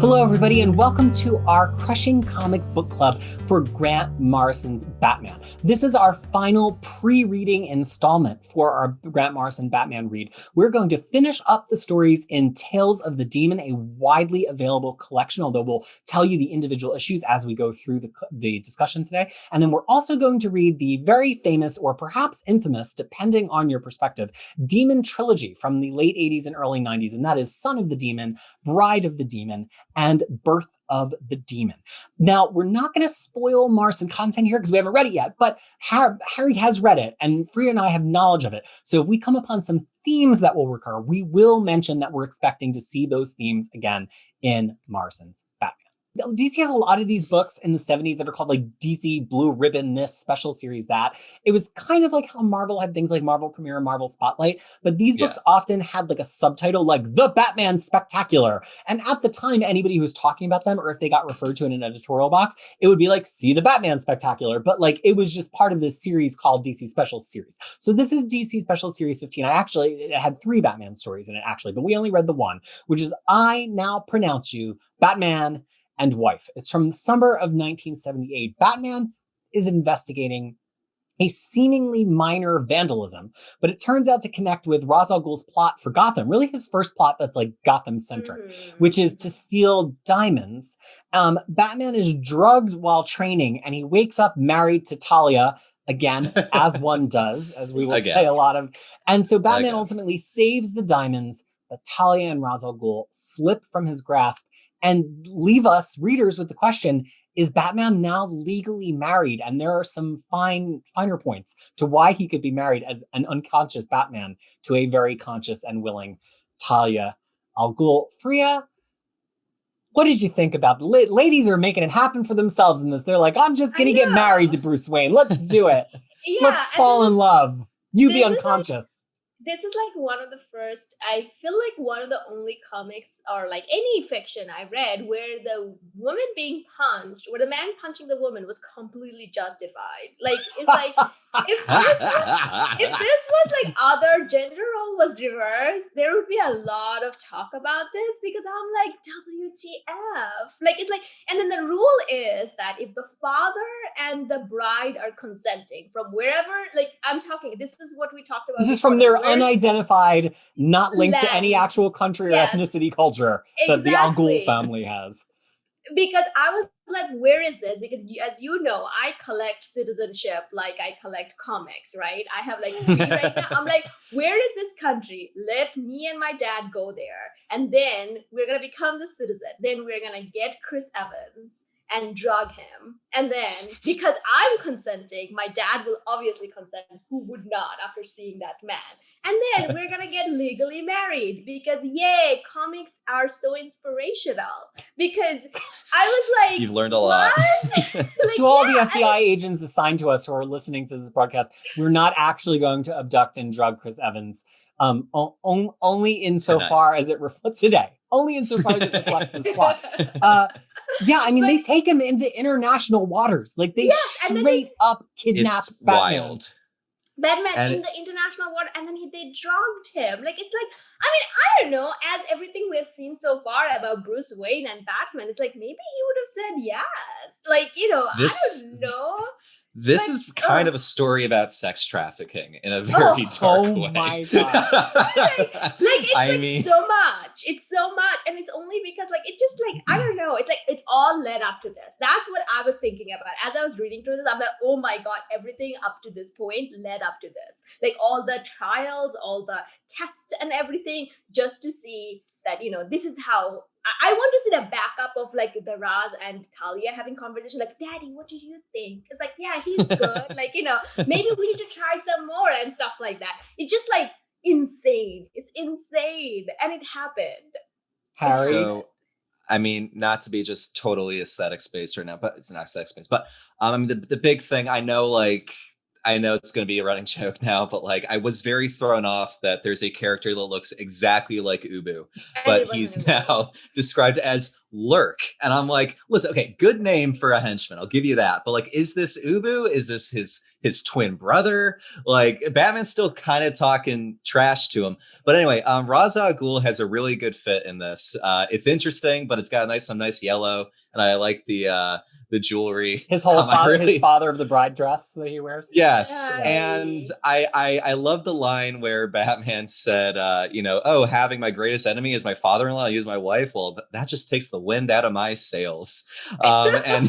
Hello, everybody, and welcome to our Crushing Comics book club for Grant Morrison's Batman. This is our final pre-reading installment for our Grant Morrison Batman read. We're going to finish up the stories in Tales of the Demon, a widely available collection, although we'll tell you the individual issues as we go through the discussion today. And then we're also going to read the very famous, or perhaps infamous, depending on your perspective, Demon trilogy from the late 80s and early 90s, and that is Son of the Demon, Bride of the Demon, and Birth of the Demon. Now, we're not going to spoil Morrison content here because we haven't read it yet, but Harry has read it, and Fariha and I have knowledge of it. So if we come upon some themes that will recur, we will mention that we're expecting to see those themes again in Morrison's Batman. DC has a lot of these books in the 70s that are called like DC Blue Ribbon, this special series, that. It was kind of like how Marvel had things like Marvel Premiere and Marvel Spotlight, but these books often had like a subtitle like The Batman Spectacular. And at the time, anybody who was talking about them, or if they got referred to in an editorial box, it would be like, see the Batman Spectacular. But like, it was just part of this series called DC Special Series. So this is DC Special Series 15. It had 3 Batman stories in it, actually, but we only read the one, which is I Now Pronounce You, Batman and Wife. It's from the summer of 1978. Batman is investigating a seemingly minor vandalism, but it turns out to connect with Ra's al Ghul's plot for Gotham, really his first plot that's like Gotham-centric, which is to steal diamonds. Batman is drugged while training, and he wakes up married to Talia, again, as one does, as we will say a lot of. And so Batman ultimately saves the diamonds, but Talia and Ra's al Ghul slip from his grasp and leave us readers with the question, is Batman now legally married? And there are some finer points to why he could be married as an unconscious Batman to a very conscious and willing Talia al Ghul. Fariha, what did you think about ladies are making it happen for themselves in this? They're like, I'm just gonna get married to Bruce Wayne. Let's do it. Let's fall in love. You be unconscious. This is like one of the first, I feel like one of the only comics or like any fiction I read where the woman being punched, or the man punching the woman was completely justified. Like, it's like, if this was like other gender role was reversed, there would be a lot of talk about this, because I'm like, WTF? Like, it's like, and then the rule is that if the father and the bride are consenting from wherever, like, I'm talking, this is what we talked about. This is from their unidentified, not linked to any actual country or ethnicity culture that the Al Ghul family has. Because I was like, where is this? Because as you know, I collect citizenship like I collect comics, right? I have like 3 right now. I'm like, where is this country? Let me and my dad go there. And then we're going to become the citizen. Then we're going to get Chris Evans and drug him. And then, because I'm consenting, my dad will obviously consent. Who would not after seeing that man? And then we're gonna get legally married, because yay, comics are so inspirational. Because I was like, you've learned a lot. Like, to all the FBI agents assigned to us who are listening to this broadcast, we're not actually going to abduct and drug Chris Evans. Only insofar as it reflects today. Only insofar as it reflects the plot. Yeah, I mean, they take him into international waters. Like, they straight up kidnap Batman. Wild. Batman in the international water, and then they drugged him. Like, it's like, I mean, I don't know, as everything we've seen so far about Bruce Wayne and Batman, it's like, maybe he would have said yes. Like, you know, I don't know. This is kind of a story about sex trafficking in a very dark way. Oh my God. It's so much. It's so much. And it's only because like, it just like, I don't know. It's like, it's all led up to this. That's what I was thinking about. As I was reading through this, I'm like, oh my God, everything up to this point led up to this. Like all the trials, all the tests and everything, just to see that, you know, this is how I want to see the backup of like the Raz and Talia having conversation, like, Daddy, what do you think? It's like, yeah, he's good. Like, you know, maybe we need to try some more and stuff like that. It's just like insane. It's insane. And it happened. Harry. So, I mean, not to be just totally aesthetic space right now, but it's an aesthetic space. But I mean, the big thing I know, like, I know it's going to be a running joke now, but like I was very thrown off that there's a character that looks exactly like Ubu, but he's now described as Lurk. And I'm like, listen, okay, good name for a henchman. I'll give you that. But like, is this Ubu? Is this his twin brother? Like Batman's still kind of talking trash to him. But anyway, Ra's al Ghul has a really good fit in this. It's interesting, but it's got some nice yellow. And I like the jewelry. His whole his father of the bride dress that he wears. Yes. And I love the line where Batman said, oh, having my greatest enemy as my father-in-law, use my wife. Well, that just takes the wind out of my sails. And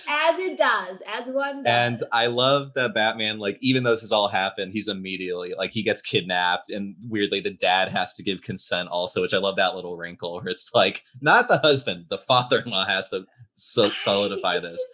as it does, as one does. And I love that Batman, like, even though this has all happened, he's immediately like he gets kidnapped, and weirdly the dad has to give consent also, which I love that little wrinkle where it's like not the husband, the father-in-law has to solidify this.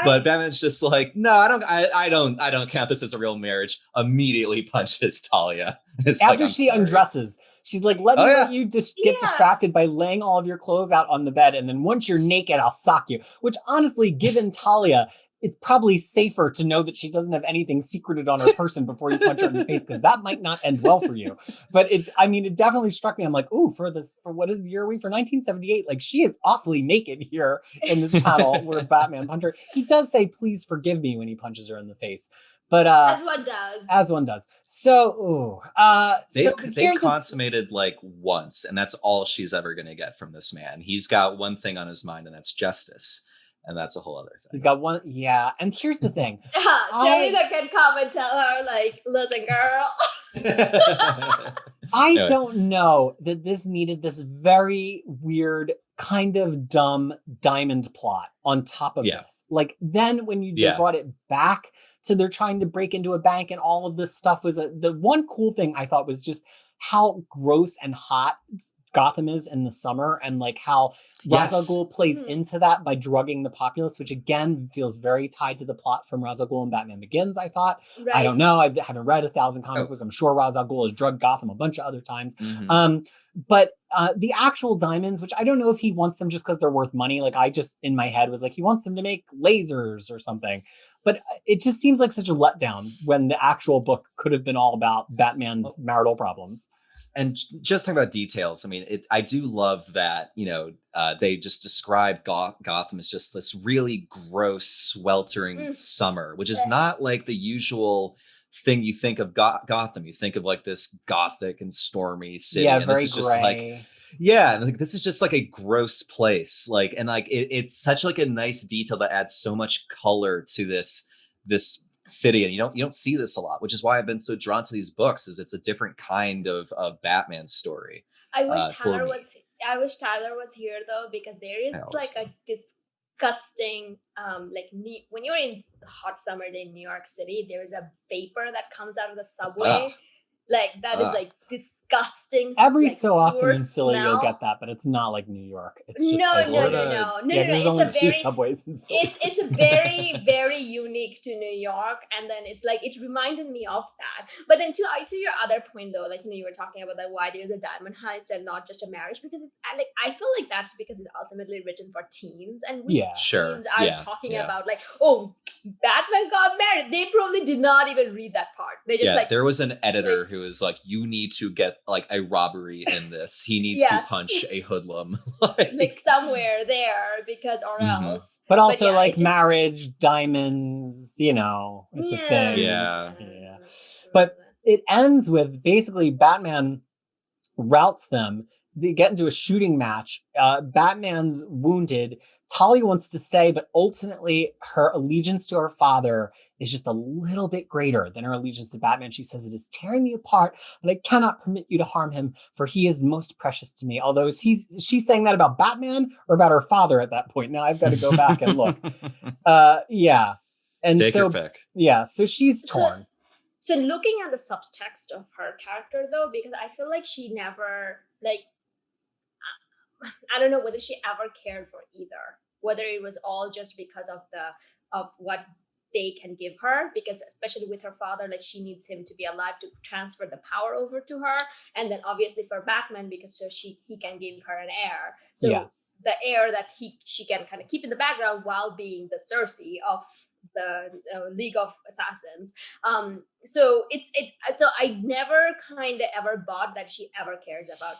But Batman's just like, no, I don't count this as a real marriage. Immediately punches Talia. After she undresses, she's like, let you just get distracted by laying all of your clothes out on the bed, and then once you're naked, I'll sock you. Which honestly, given Talia, it's probably safer to know that she doesn't have anything secreted on her person before you punch her in the face, because that might not end well for you. But it definitely struck me. I'm like, ooh, for what is the year we for 1978? Like, she is awfully naked here in this panel where Batman punched her. He does say, please forgive me when he punches her in the face. But as one does. As one does. So, they consummated like once, and that's all she's ever going to get from this man. He's got one thing on his mind, and that's justice. And that's a whole other thing. He's got one, yeah. And here's the thing. Selena can come and tell her, like, listen, girl. I don't know that this needed this very weird, kind of dumb diamond plot on top of this. Like, then when they brought it back to they're trying to break into a bank and all of this stuff was the one cool thing I thought was just how gross and hot Gotham is in the summer, and like how Ra's al Ghul plays into that by drugging the populace, which again feels very tied to the plot from Ra's al Ghul and Batman Begins, I thought. Right. I don't know. I haven't read 1,000 comic books. I'm sure Ra's al Ghul has drugged Gotham a bunch of other times. But the actual diamonds, which I don't know if he wants them just because they're worth money. Like I just in my head was like, he wants them to make lasers or something. But it just seems like such a letdown when the actual book could have been all about Batman's marital problems. And just talking about details, I mean, I do love that, they just describe Gotham as just this really gross, sweltering summer, which is not like the usual thing you think of Gotham. You think of like this gothic and stormy city. Yeah, and very this is just gray. and like this is just like a gross place. Like, and like it's such like a nice detail that adds so much color to this city, and you don't see this a lot, which is why I've been so drawn to these books. Is it's a different kind of Batman story. I wish Tyler was here though, because there is like a disgusting when you're in hot summer day in New York City, there is a vapor that comes out of the subway. Like that is like disgusting. Every like, so often in Philly smell. you'll get that, but it's not like New York. It's just no. There's only two subways in Philly. It's very, very unique to New York, and then it's like it reminded me of that. But then to your other point though, like you were talking about that why there's a diamond heist and not just a marriage, because I feel like that's because it's ultimately written for teens, and we teens are talking about like, oh, Batman got married. They probably did not even read that part. They just there was an editor who was like, you need to get like a robbery in this. He needs to punch a hoodlum. like somewhere there, because or else. But also marriage, diamonds, it's a thing. Yeah. But it ends with basically Batman routs them. They get into a shooting match. Batman's wounded. Talia wants to stay, but ultimately her allegiance to her father is just a little bit greater than her allegiance to Batman. She says, it is tearing me apart, but I cannot permit you to harm him, for he is most precious to me. Although she's saying that about Batman or about her father at that point. Now I've got to go back and look. And take your pick. Yeah, so she's torn. So looking at the subtext of her character though, because I feel like she never I don't know whether she ever cared for either, whether it was all just because of what they can give her, because especially with her father, like she needs him to be alive to transfer the power over to her, and then obviously for Batman because he can give her an heir, so the heir that she can kind of keep in the background while being the Cersei of League of Assassins. So so I never kind of ever bought that she ever cares about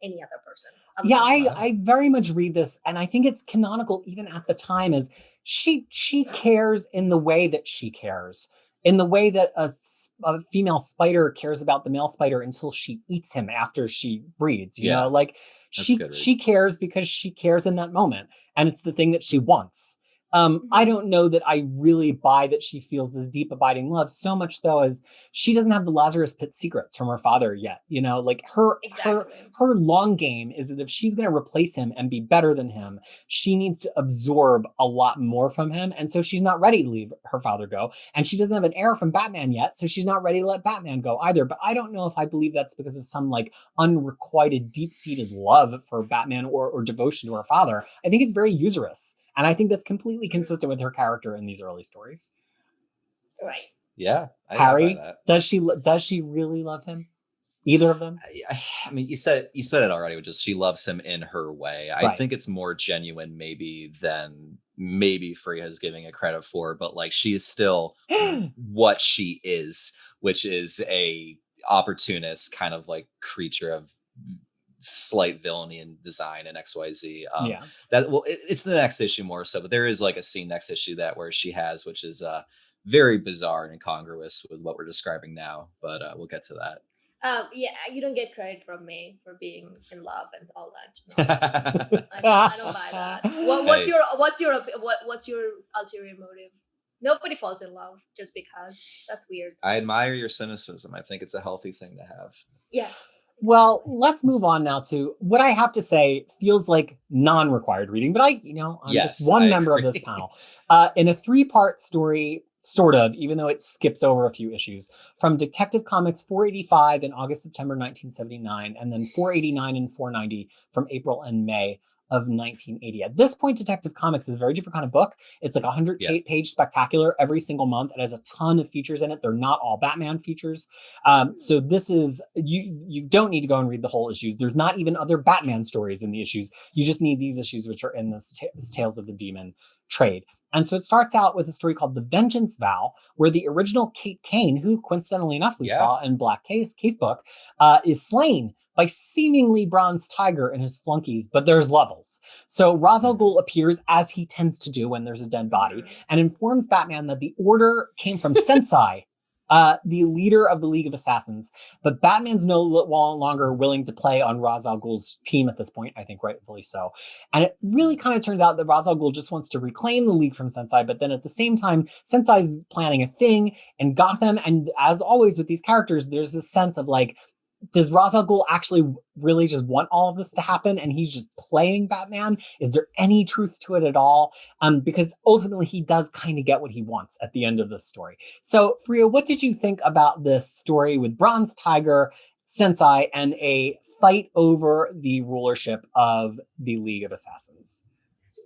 any other person. Yeah, I very much read this, and I think it's canonical even at the time, is she cares in the way that she cares, in the way that a female spider cares about the male spider until she eats him after she breeds. You know, like she cares because she cares in that moment, and it's the thing that she wants. I don't know that I really buy that she feels this deep abiding love, so much though as she doesn't have the Lazarus Pit secrets from her father yet. You know, like her long game is that if she's going to replace him and be better than him, she needs to absorb a lot more from him. And so she's not ready to leave her father go. And she doesn't have an heir from Batman yet, so she's not ready to let Batman go either. But I don't know if I believe that's because of some like unrequited, deep-seated love for Batman or devotion to her father. I think it's very usurious. And I think that's completely consistent with her character in these early stories. Right. Yeah. Harry, does she really love him? Either of them? I mean, you said it already, which is she loves him in her way. I think it's more genuine maybe than maybe Fariha is giving it credit for, but like she is still what she is, which is a opportunist kind of like creature of slight villainy in design and XYZ. It's the next issue more so, but there is like a scene next issue that where she has, which is very bizarre and incongruous with what we're describing now, but we'll get to that. Yeah, you don't get credit from me for being in love and all that. I don't buy that. What's your ulterior motive? Nobody falls in love just because. That's weird. I admire your cynicism. I think it's a healthy thing to have. Yes. Well, let's move on now to what I have to say feels like non-required reading, but I'm just one member of this panel. In a 3-part story, sort of, even though it skips over a few issues, from Detective Comics 485 in August, September 1979, and then 489 and 490 from April and May of 1980. At this point, Detective Comics is a very different kind of book. It's like a 108-page spectacular every single month. It has a ton of features in it. They're not all Batman features. So this is, you don't need to go and read the whole issues. There's not even other Batman stories in the issues. You just need these issues, which are in this Tales of the Demon trade. And so it starts out with a story called The Vengeance Vow, where the original Kate Kane, who coincidentally enough we saw in Black Casebook, is slain by seemingly Bronze Tiger and his flunkies, but there's levels. So Ra's al Ghul appears, as he tends to do when there's a dead body, and informs Batman that the order came from Sensei, the leader of the League of Assassins. But Batman's no longer willing to play on Ra's al Ghul's team at this point, I think rightfully so. And it really kind of turns out that Ra's al Ghul just wants to reclaim the League from Sensei, but then at the same time, Sensei's planning a thing in Gotham. And as always with these characters, there's this sense of like, does Ra's al Ghul actually really just want all of this to happen and he's just playing Batman? Is there any truth to it at all? Because ultimately he does kind of get what he wants at the end of this story. So Fariha, what did you think about this story with Bronze Tiger, Sensei, and a fight over the rulership of the League of Assassins?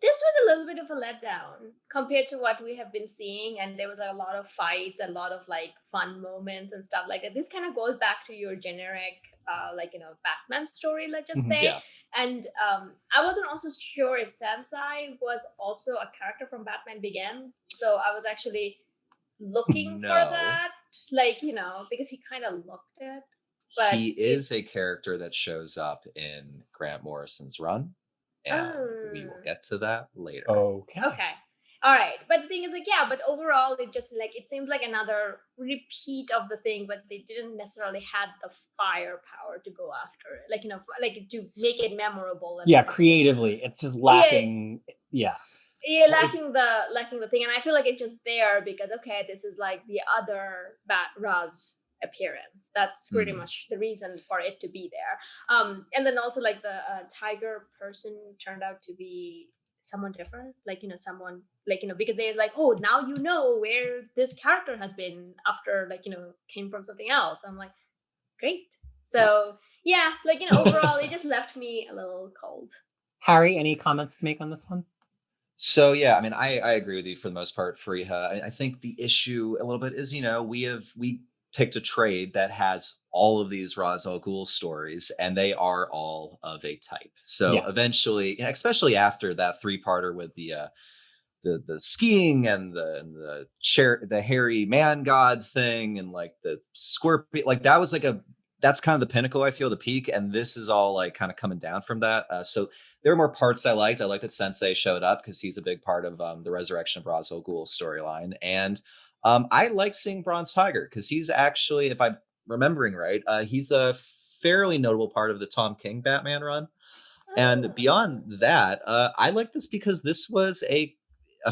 This was a little bit of a letdown compared to what we have been seeing, and there was a lot of fights, a lot of like fun moments and stuff like that. This kind of goes back to your generic Batman story, let's just say. And I wasn't also sure if Sensei was also a character from Batman Begins, so I was actually looking for that, because he kind of looked it. But he is a character that shows up in Grant Morrison's run. And we will get to that later. Okay. All right. But the thing is but overall it just it seems like another repeat of the thing, but they didn't necessarily have the firepower to go after it. To make it memorable. And creatively. It's just lacking. Lacking the thing. And I feel like it's just there because this is like the other Raz appearance. That's pretty much the reason for it to be there. And then also the tiger person turned out to be someone different, someone because they're like, oh, now you know where this character has been after came from something else. I'm like, great. So overall it just left me a little cold. Harry, any comments to make on this one? So I agree with you for the most part, Fariha. I think the issue a little bit is we picked a trade that has all of these Ra's al Ghul stories, and they are all of a type. So eventually, especially after that 3-parter with the the skiing and the hairy man god thing and like the scorpion, like that was like that's kind of the pinnacle, I feel, the peak, and this is all like kind of coming down from that. So there are more parts I liked. I like that Sensei showed up because he's a big part of the resurrection of Ra's al Ghul storyline, and I like seeing Bronze Tiger because he's actually, if I'm remembering right, he's a fairly notable part of the Tom King Batman run. And beyond that, I like this because this was a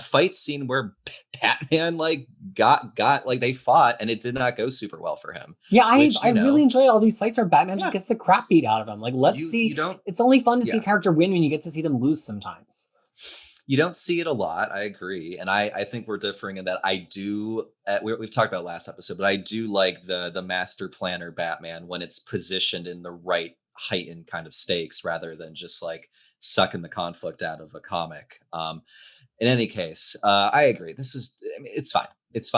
fight scene where Batman like got like they fought and it did not go super well for him. Yeah, I really enjoy all these fights where Batman just gets the crap beat out of him. Like, let's see. It's only fun to see a character win when you get to see them lose sometimes. You don't see it a lot. I agree. And I think we're differing in that I do, we've talked about last episode, but I do like the master planner Batman when it's positioned in the right heightened kind of stakes rather than just like sucking the conflict out of a comic. In any case, I agree. It's fine. It's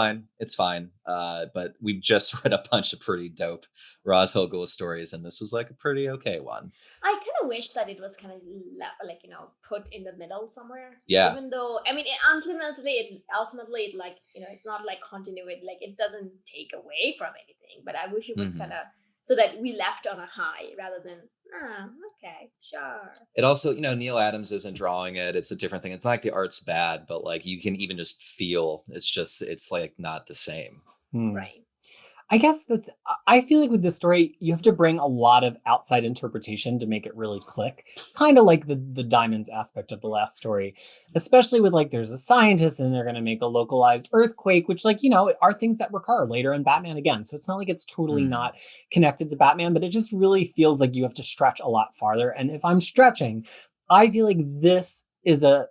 fine. But we've just read a bunch of pretty dope Ra's al Ghul stories, and this was like a pretty okay one. I kind of wish that it was kind of like, put in the middle somewhere. Yeah. Even though, I mean, ultimately, it like, it's not like continuity, like it doesn't take away from anything. But I wish it was kind of so that we left on a high rather than, okay, sure. It also, Neil Adams isn't drawing it. It's a different thing. It's not like the art's bad, but like you can even just feel it's like not the same. Right. I guess I feel like with this story, you have to bring a lot of outside interpretation to make it really click. Kind of like the diamonds aspect of the last story, especially with like there's a scientist and they're going to make a localized earthquake, which like, are things that recur later in Batman again. So it's not like it's totally not connected to Batman, but it just really feels like you have to stretch a lot farther. And if I'm stretching, I feel like this is a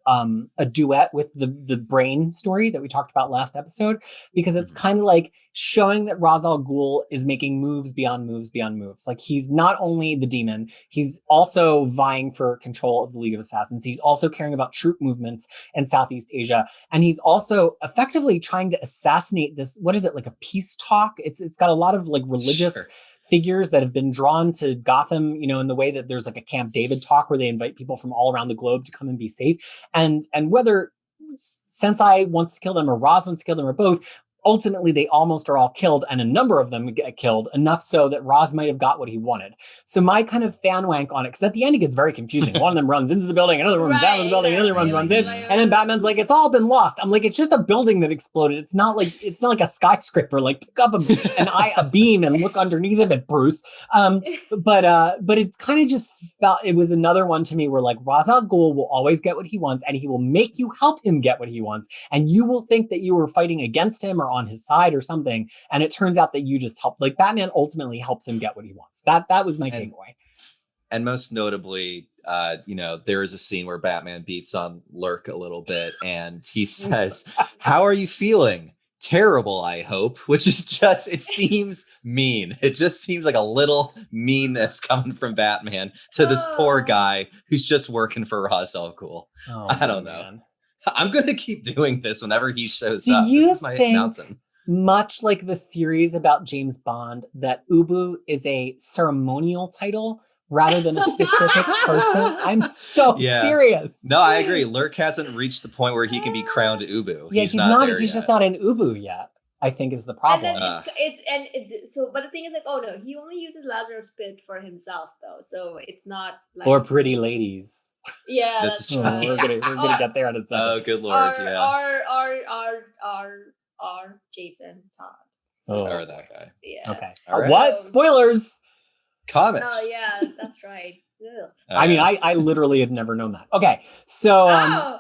duet with the brain story that we talked about last episode, because it's kind of like showing that Ra's al Ghul is making moves beyond moves beyond moves. Like he's not only the demon, he's also vying for control of the League of Assassins. He's also caring about troop movements in Southeast Asia. And he's also effectively trying to assassinate this, what is it, like a peace talk? It's got a lot of like religious figures that have been drawn to Gotham, in the way that there's like a Camp David talk where they invite people from all around the globe to come and be safe. And whether Sensei wants to kill them or Ra's wants to kill them or both, ultimately they almost are all killed, and a number of them get killed, enough so that Ra's might have got what he wanted. So my kind of fan wank on it, because at the end it gets very confusing. One of them runs into the building, another runs down to the building, another one runs in, and then Batman's like, it's all been lost. I'm like, it's just a building that exploded. It's not like a skyscraper. Like, pick up a beam and look underneath of it, Bruce. But it's kind of just felt, it was another one to me where like Ra's al Ghul will always get what he wants, and he will make you help him get what he wants, and you will think that you were fighting against him or on his side or something, and it turns out that you just helped. Like Batman ultimately helps him get what he wants. That was my takeaway. And most notably, there is a scene where Batman beats on Lurk a little bit, and he says, "How are you feeling? Terrible, I hope." Which is just, it seems mean. It just seems like a little meanness coming from Batman to this poor guy who's just working for Ra's al Ghul. I don't know. Man. I'm going to keep doing this whenever he shows up. This is my announcing. Much like the theories about James Bond, that Ubu is a ceremonial title rather than a specific person? I'm so serious. No, I agree. Lurk hasn't reached the point where he can be crowned Ubu. Yeah, he's just not an Ubu yet, I think, is the problem. And but the thing is like, oh no, he only uses Lazarus Pit for himself though, so it's not like, or pretty ladies. Yeah, that's true. We're gonna get there in a second. Oh, good lord! Or Jason Todd. Or that guy. Yeah. Okay. Right. What? Spoilers. Comics. Oh yeah, that's right. I mean, I literally had never known that. Okay, so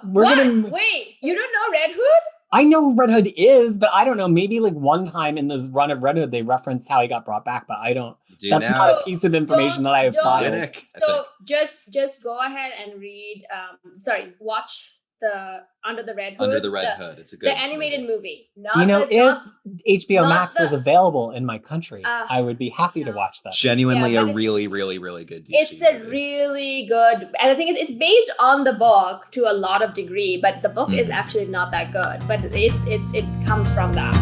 wait, you don't know Red Hood? I know who Red Hood is, but I don't know. Maybe like one time in this run of Red Hood, they referenced how he got brought back, but I don't. That's not a piece of information that I have filed. So just go ahead and read. Watch the Under the Red Hood. Under the Red Hood. It's a good animated movie. If HBO Max was available in my country, I would be happy to watch that. Genuinely a really, really, really good DC It's a really good, and the thing is, it's based on the book to a lot of degree, but the book is actually not that good. But it comes from that.